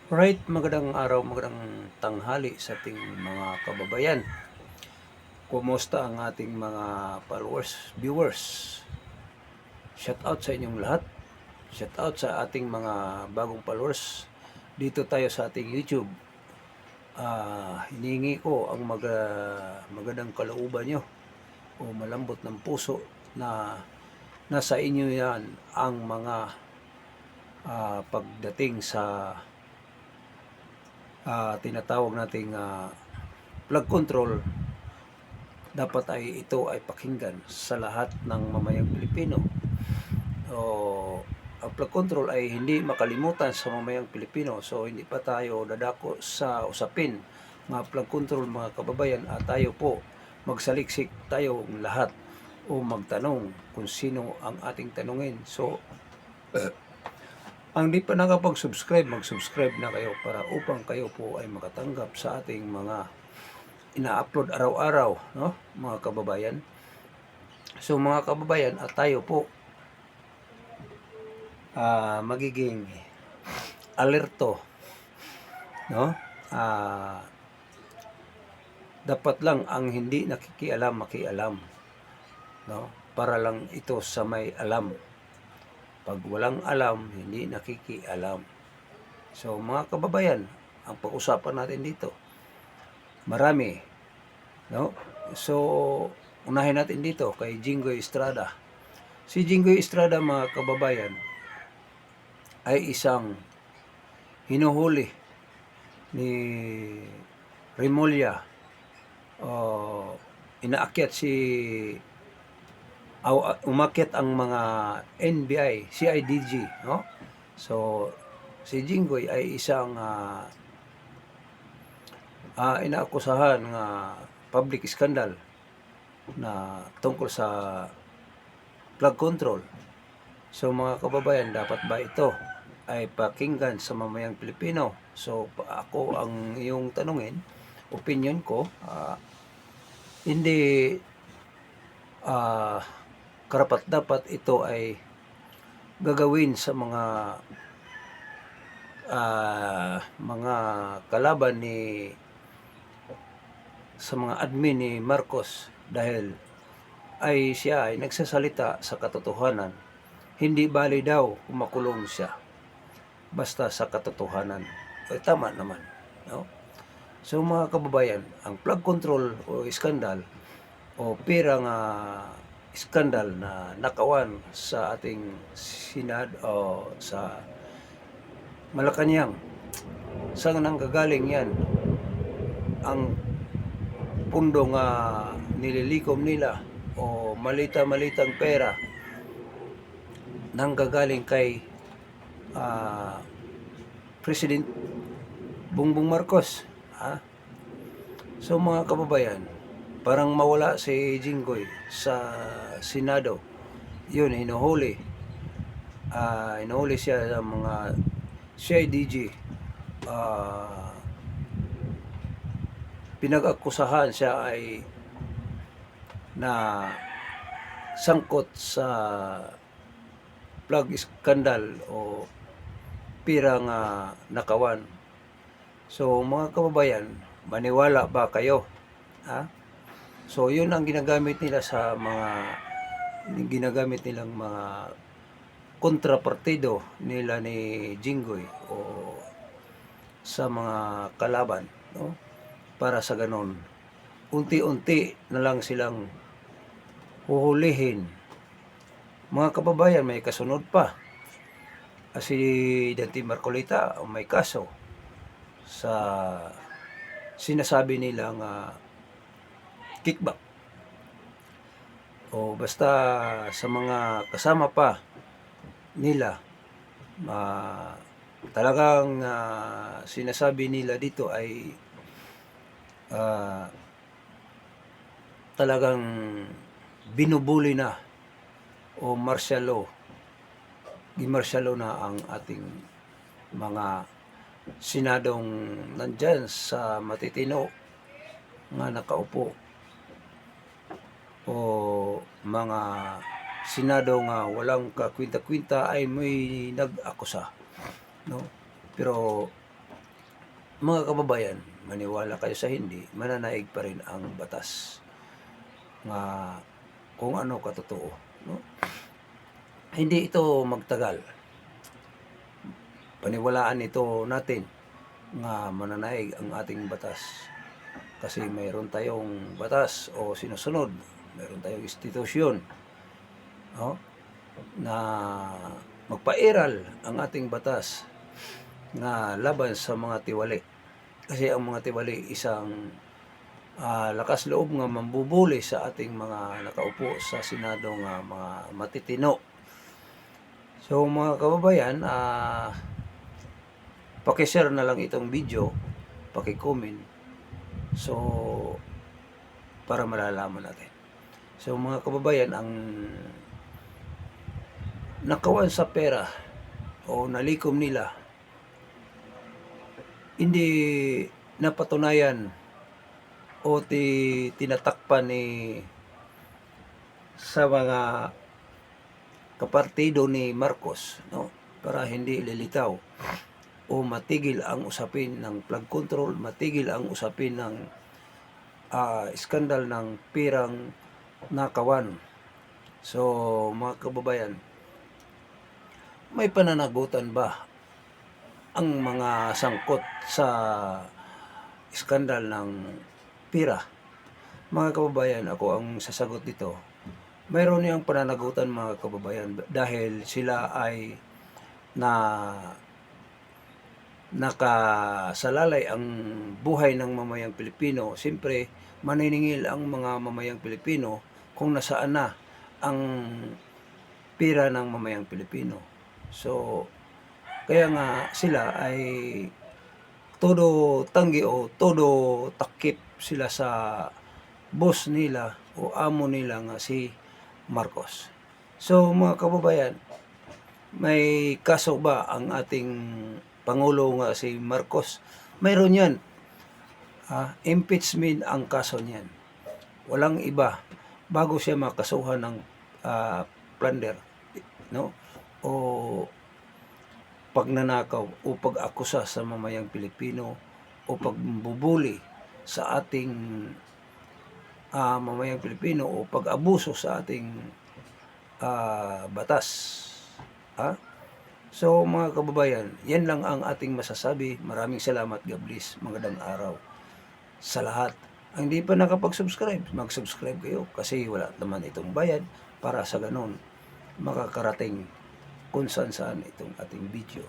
Right, magandang araw, magandang tanghali sa ating mga kababayan. Kumusta ang ating mga followers, viewers? Shout out sa inyong lahat. Shout out sa ating mga bagong followers. Dito tayo sa ating YouTube. Hinihingi ko ang magandang kalooban nyo o malambot ng puso na nasa inyo yan ang mga pagdating sa tinatawag nating flood control. Dapat ay ito ay pakinggan sa lahat ng mamayang Pilipino. O, ang flood control ay hindi makalimutan sa mamayang Pilipino. So hindi pa tayo dadako sa usapin mga flood control, mga kababayan, at tayo po magsaliksik tayo lahat o magtanong kung sino ang ating tanungin. So ang di pa nakapag-subscribe, mag-subscribe na kayo para upang kayo po ay makatanggap sa ating mga ina-upload araw-araw, no, mga kababayan. So mga kababayan, at tayo po magiging alerto, no? Dapat lang ang hindi nakikialam makialam, no? Para lang ito sa may alam. Pag walang alam, hindi nakikialam. So mga kababayan, ang pag-usapan natin dito, marami, no? So unahin natin dito kay Jinggoy Estrada. Si Jinggoy Estrada, mga kababayan, ay isang hinuhuli ni Remulla. Inaakyat si umakyat ang mga NBI, CIDG, no? So si Jinggoy ay isang inaakusahan ng public scandal na tungkol sa flood control. So mga kababayan, dapat ba ito ay pakinggan sa mamayang Pilipino? So ako ang iyong tanungin, opinion ko, hindi karapat dapat ito ay gagawin sa mga kalaban ni sa mga admin ni Marcos, dahil ay siya ay nagsasalita sa katotohanan. Hindi bali daw kung makulong siya basta sa katotohanan. Ay, tama naman, no? So mga kababayan, ang flood control o iskandal o pirang iskandal na nakawan sa ating Senado o sa Malacanang, saan nanggagaling yan? Ang pundo nga nililikom nila o malita-malitang pera nanggagaling kay President Bongbong Marcos. So mga kababayan, parang mawala si Jinggoy sa Senado. Yun, hinuhuli. Hinuhuli siya ng mga CIDG. Pinag-akusahan siya ay na sangkot sa plug scandal o pirang nakawan. So mga kababayan, maniwala ba kayo? So yun ang ginagamit nila sa ginagamit nilang mga kontrapartido nila ni Jinggoy o sa mga kalaban, no? Para sa ganon, unti-unti na lang silang huhulihin. Mga kababayan, may kasunod pa. Si Dante Marcolita may kaso sa sinasabi nilang kickback. O basta sa mga kasama pa nila, talagang sinasabi nila dito ay talagang binubuli na o martial law. Gimartial law na ang ating mga senadong nandyan sa matitino nga nakaupo o mga senado nga walang kakwinta-kwinta ay may nag-akusa, no? Pero mga kababayan, maniwala kayo sa hindi, mananaig pa rin ang batas nga kung ano katotoo, no? Hindi ito magtagal. Paniwalaan ito natin nga mananaig ang ating batas. Kasi mayroon tayong batas o sinusunod, mayroon tayong institusyon, no? Na magpairal ang ating batas nga laban sa mga tiwali. Kasi ang mga tiwali isang lakas loob nga mambubuli sa ating mga nakaupo sa Senado nga mga matitino. So mga kababayan, paki-share na lang itong video, paki-comment. So para malalaman natin. So mga kababayan, ang nakawan sa pera o nalikom nila, hindi napatunayan o tinatakpan ni sa mga kapartido ni Marcos, no? Para hindi lilitaw o matigil ang usapin ng flood control, matigil ang usapin ng iskandal ng pirang nakawan. So mga kababayan, may pananagutan ba ang mga sangkot sa iskandal ng pira? Mga kababayan, ako ang sasagot dito. Mayroon niyang pananagutan mga kababayan dahil sila ay nakasalalay ang buhay ng mamayang Pilipino. Siyempre, maniningil ang mga mamayang Pilipino kung nasaan na ang pira ng mamayang Pilipino. So, kaya nga sila ay todo tanggi o todo takip sila sa boss nila o amo nila nga si Marcos. So mga kababayan, may kaso ba ang ating Pangulo nga si Marcos? Mayroon yan. Impeachment ang kaso niyan. Walang iba. Bago siya makasuhan ng plunder, no? O pagnanakaw o pag-akusa sa mamayang Pilipino o pagbubuli sa ating mamayang Pilipino o pag-abuso sa ating batas. So mga kababayan, yan lang ang ating masasabi. Maraming salamat. God bless. Magandang araw sa lahat. Ang hindi pa nakapag-subscribe, mag-subscribe kayo kasi wala naman itong bayad para sa ganon makakarating kung saan itong ating video.